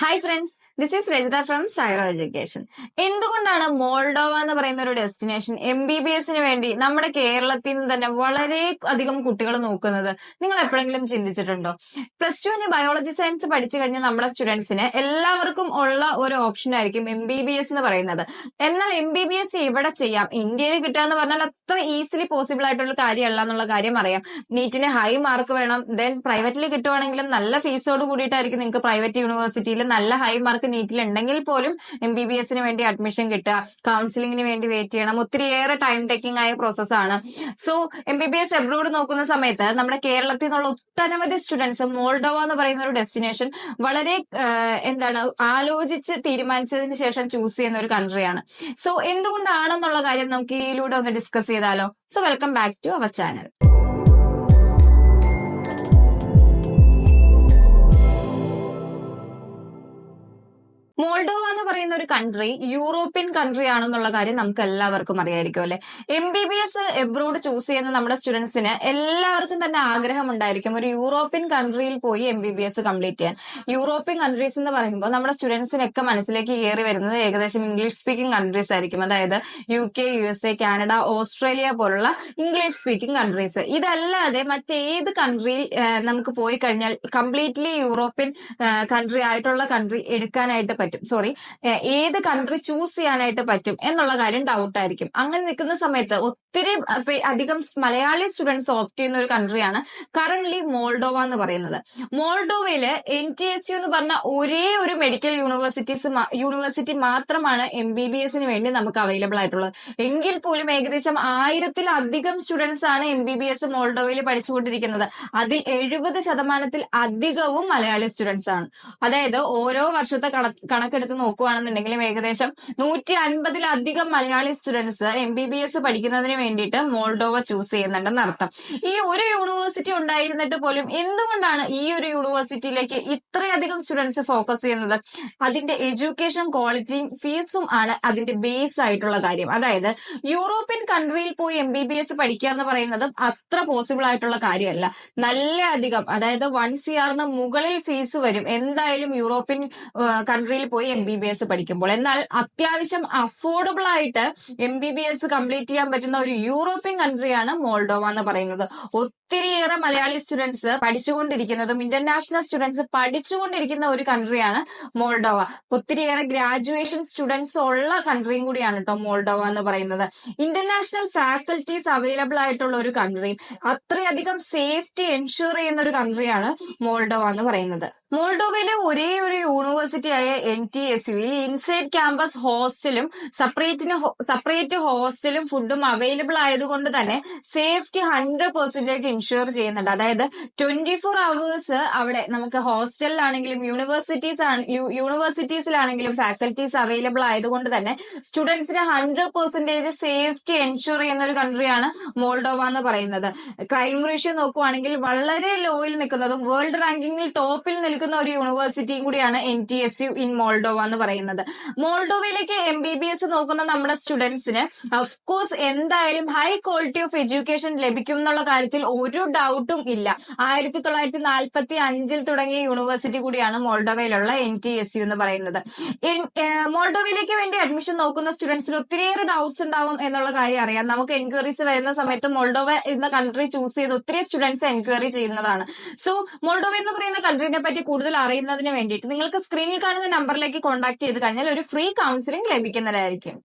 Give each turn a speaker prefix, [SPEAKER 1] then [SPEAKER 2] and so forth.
[SPEAKER 1] Hi friends, this is Rajitha from സൈറോ education. എന്തുകൊണ്ടാണ് Moldova എന്ന് പറയുന്ന ഒരു ഡെസ്റ്റിനേഷൻ MBBSന് വേണ്ടി നമ്മുടെ കേരളത്തിൽ നിന്ന് തന്നെ വളരെ അധികം കുട്ടികൾ നോക്കുന്നത്? നിങ്ങൾ എപ്പോഴെങ്കിലും ചിന്തിച്ചിട്ടുണ്ടോ? +2 ബയോളജി സയൻസ് പഠിച്ചു കഴിഞ്ഞ നമ്മുടെ സ്റ്റുഡൻസിന് എല്ലാവർക്കും ഉള്ള ഒരു ഓപ്ഷൻ ആയിരിക്കും MBBS എന്ന് പറയുന്നത്. എന്നാൽ MBBS എവിടെ ചെയ്യാം? ഇന്ത്യയിൽ കിട്ടുക എന്ന് പറഞ്ഞാൽ അത്ര ഈസിലി പോസിബിൾ ആയിട്ടുള്ള കാര്യമല്ല എന്നുള്ള കാര്യം അറിയാം. നീറ്റിന് ഹൈ മാർക്ക് വേണം. ദെൻ പ്രൈവറ്റിൽ കിട്ടുവാണെങ്കിലും നല്ല ഫീസോട് കൂടിയിട്ടായിരിക്കും നിങ്ങൾക്ക് പ്രൈവറ്റ് യൂണിവേഴ്സിറ്റിയിൽ നല്ല ഹൈ മാർക്ക് നീറ്റിൽ ഉണ്ടെങ്കിൽ പോലും MBBSന് വേണ്ടി അഡ്മിഷൻ കിട്ടുക. കൗൺസിലിംഗിന് വേണ്ടി വെയിറ്റ് ചെയ്യണം. ഒത്തിരിയേറെ ടൈം ടേക്കിംഗ് ആയ പ്രോസസ്സാണ്. സോ MBBS എബ്രോഡ് നോക്കുന്ന സമയത്ത് നമ്മുടെ കേരളത്തിൽ നിന്നുള്ള ഒട്ടനവധി സ്റ്റുഡൻസ് മോൾഡോവ എന്ന് പറയുന്ന ഒരു ഡെസ്റ്റിനേഷൻ വളരെ ആലോചിച്ച് തീരുമാനിച്ചതിന് ശേഷം ചൂസ് ചെയ്യുന്ന ഒരു കൺട്രിയാണ്. സോ എന്തുകൊണ്ടാണെന്നുള്ള കാര്യം നമുക്ക് ഇതിലൂടെ ഒന്ന് ഡിസ്കസ് ചെയ്താലോ? So welcome back to our channel. Moldova എന്ന് പറയുന്ന ഒരു കൺട്രി യൂറോപ്യൻ കൺട്രി ആണെന്നുള്ള കാര്യം നമുക്ക് എല്ലാവർക്കും അറിയായിരിക്കും അല്ലെ. MBBS എബ്രോഡ് ചൂസ് ചെയ്യുന്ന നമ്മുടെ സ്റ്റുഡൻസിന് എല്ലാവർക്കും തന്നെ ആഗ്രഹം ഉണ്ടായിരിക്കും ഒരു യൂറോപ്യൻ കൺട്രിയിൽ പോയി MBBS കംപ്ലീറ്റ് ചെയ്യാൻ. യൂറോപ്യൻ കൺട്രീസ് എന്ന് പറയുമ്പോൾ നമ്മുടെ സ്റ്റുഡൻസിനൊക്കെ മനസ്സിലേക്ക് കയറി വരുന്നത് ഏകദേശം ഇംഗ്ലീഷ് സ്പീക്കിംഗ് കൺട്രീസ് ആയിരിക്കും. അതായത് UK, USA, കാനഡ, ഓസ്ട്രേലിയ പോലുള്ള ഇംഗ്ലീഷ് സ്പീക്കിംഗ് കൺട്രീസ്. ഇതല്ലാതെ മറ്റേത് കൺട്രിയിൽ നമുക്ക് പോയി കഴിഞ്ഞാൽ കംപ്ലീറ്റ്ലി യൂറോപ്യൻ കൺട്രി ആയിട്ടുള്ള കൺട്രി എടുക്കാനായിട്ട് പറ്റും. ഏത് കൺട്രി ചൂസ് ചെയ്യാനായിട്ട് പറ്റും എന്നുള്ള കാര്യം ഡൗട്ട് ആയിരിക്കും. അങ്ങനെ നിൽക്കുന്ന സമയത്ത് ഒത്തിരി അധികം മലയാളി സ്റ്റുഡൻസ് ഓപ്റ്റ് ചെയ്യുന്ന ഒരു കൺട്രിയാണ് കറന്റ്ലി മോൾഡോവ എന്ന് പറയുന്നത്. മോൾഡോവയില് NTSU എന്ന് പറഞ്ഞ ഒരേ ഒരു മെഡിക്കൽ യൂണിവേഴ്സിറ്റി മാത്രമാണ് MBBSന് വേണ്ടി നമുക്ക് അവൈലബിൾ ആയിട്ടുള്ളത്. എങ്കിൽ പോലും ഏകദേശം 1000-ലധികം സ്റ്റുഡൻസ് ആണ് MBBS മോൾഡോവയിൽ പഠിച്ചുകൊണ്ടിരിക്കുന്നത്. അതിൽ 70% അധികവും മലയാളി സ്റ്റുഡൻസ് ആണ്. അതായത് ഓരോ വർഷത്തെ കണക്കെടുത്ത് നോക്കുകയാണെന്നുണ്ടെങ്കിലും ഏകദേശം 150-ലധികം മലയാളി സ്റ്റുഡൻസ് MBBS പഠിക്കുന്നതിന് വേണ്ടിയിട്ട് മോൾഡോവ ചൂസ് ചെയ്യുന്നുണ്ടെന്ന് അർത്ഥം. ഈ ഒരു യൂണിവേഴ്സിറ്റി ഉണ്ടായിരുന്നിട്ട് പോലും എന്തുകൊണ്ടാണ് ഈ ഒരു യൂണിവേഴ്സിറ്റിയിലേക്ക് ഇത്രയധികം സ്റ്റുഡൻസ് ഫോക്കസ് ചെയ്യുന്നത്? അതിന്റെ എഡ്യൂക്കേഷൻ ക്വാളിറ്റിയും ഫീസും ആണ് അതിന്റെ ബേസ് ആയിട്ടുള്ള കാര്യം. അതായത് യൂറോപ്യൻ കൺട്രിയിൽ പോയി MBBS പഠിക്കുക എന്ന് പറയുന്നത് അത്ര പോസിബിൾ ആയിട്ടുള്ള കാര്യമല്ല. നല്ല അധികം, അതായത് 1 CR മുകളിൽ ഫീസ് വരും എന്തായാലും യൂറോപ്യൻ കൺട്രിയിൽ പോയി MBBS പഠിക്കുമ്പോൾ. എന്നാൽ അത്യാവശ്യം അഫോർഡബിൾ ആയിട്ട് MBBS കംപ്ലീറ്റ് ചെയ്യാൻ പറ്റുന്ന ഒരു യൂറോപ്യൻ കൺട്രിയാണ് മോൾഡോവ എന്ന് പറയുന്നത്. ഒത്തിരിയേറെ മലയാളി സ്റ്റുഡൻസ് പഠിച്ചുകൊണ്ടിരിക്കുന്നതും ഇന്റർനാഷണൽ സ്റ്റുഡൻസ് പഠിച്ചുകൊണ്ടിരിക്കുന്ന ഒരു കൺട്രിയാണ് മോൾഡോവ. ഒത്തിരിയേറെ ഗ്രാജുവേഷൻ സ്റ്റുഡൻസ് ഉള്ള കൺട്രിയും കൂടിയാണ് കേട്ടോ മോൾഡോവ എന്ന് പറയുന്നത്. ഇന്റർനാഷണൽ ഫാക്കൽറ്റീസ് അവൈലബിൾ ആയിട്ടുള്ള ഒരു കൺട്രി, അത്രയധികം സേഫ്റ്റി എൻഷുർ ചെയ്യുന്ന ഒരു കൺട്രിയാണ് മോൾഡോവ എന്ന് പറയുന്നത്. മോൾഡോവയിലെ ഒരേ ഒരു യൂണിവേഴ്സിറ്റി ആയ NTSUവിൽ ഇൻസൈഡ് ക്യാമ്പസ് ഹോസ്റ്റലും സെപ്പറേറ്റ് ഹോസ്റ്റലും ഫുഡും അവൈലബിൾ ആയതുകൊണ്ട് തന്നെ സേഫ്റ്റി 100% ഇൻഷുർ ചെയ്യുന്നുണ്ട്. അതായത് 24 hours അവിടെ നമുക്ക് ഹോസ്റ്റലിലാണെങ്കിലും യൂണിവേഴ്സിറ്റീസിലാണെങ്കിലും ഫാക്കൽറ്റീസ് അവൈലബിൾ ആയതുകൊണ്ട് തന്നെ സ്റ്റുഡൻസിന് 100% സേഫ്റ്റി എൻഷുർ ചെയ്യുന്ന ഒരു കൺട്രിയാണ് മോൾഡോവ എന്ന് പറയുന്നത്. ക്രൈം റേഷ്യോ നോക്കുവാണെങ്കിൽ വളരെ ലോയിൽ നിൽക്കുന്നതും വേൾഡ് റാങ്കിങ്ങിൽ ടോപ്പിൽ നിൽക്കുന്ന ഒരു യൂണിവേഴ്സിറ്റിയും കൂടിയാണ് NTSU ഇൻ മോൾഡോവ എന്ന് പറയുന്നത്. മോൾഡോവയിലേക്ക് MBBS നോക്കുന്ന നമ്മുടെ സ്റ്റുഡൻസിന് ഓഫ്കോഴ്സ് എന്തായാലും ഹൈ ക്വാളിറ്റി ഓഫ് എഡ്യൂക്കേഷൻ ലഭിക്കും എന്നുള്ള കാര്യത്തിൽ ഒരു ഡൗട്ടും ഇല്ല. 1945 തുടങ്ങിയ യൂണിവേഴ്സിറ്റി കൂടിയാണ് മോൾഡോവയിലുള്ള NTSU എന്ന് പറയുന്നത്. മോൾഡോവയിലേക്ക് വേണ്ടി അഡ്മിഷൻ നോക്കുന്ന സ്റ്റുഡൻസിന് ഒത്തിരിയേറെ ഡൗട്ട്സ് ഉണ്ടാവും എന്നുള്ള കാര്യം അറിയാം. നമുക്ക് എൻക്വയറീസ് വരുന്ന സമയത്ത് മോൾഡോവ എന്ന കൺട്രി ചൂസ് ചെയ്ത് ഒത്തിരി സ്റ്റുഡൻസ് എൻക്വയറി ചെയ്യുന്നതാണ്. സോ മോൾഡോവ എന്ന് പറയുന്ന കൺട്രീനെ പറ്റി കൂടുതൽ അറിയുന്നതിന് വേണ്ടിയിട്ട് നിങ്ങൾക്ക് സ്ക്രീനിൽ കാണുന്ന നമ്പറിലേക്ക് കോൺടാക്ട് ചെയ്ത് കഴിഞ്ഞാൽ ഒരു ഫ്രീ കൗൺസിലിംഗ് ലഭിക്കുന്നതായിരിക്കും.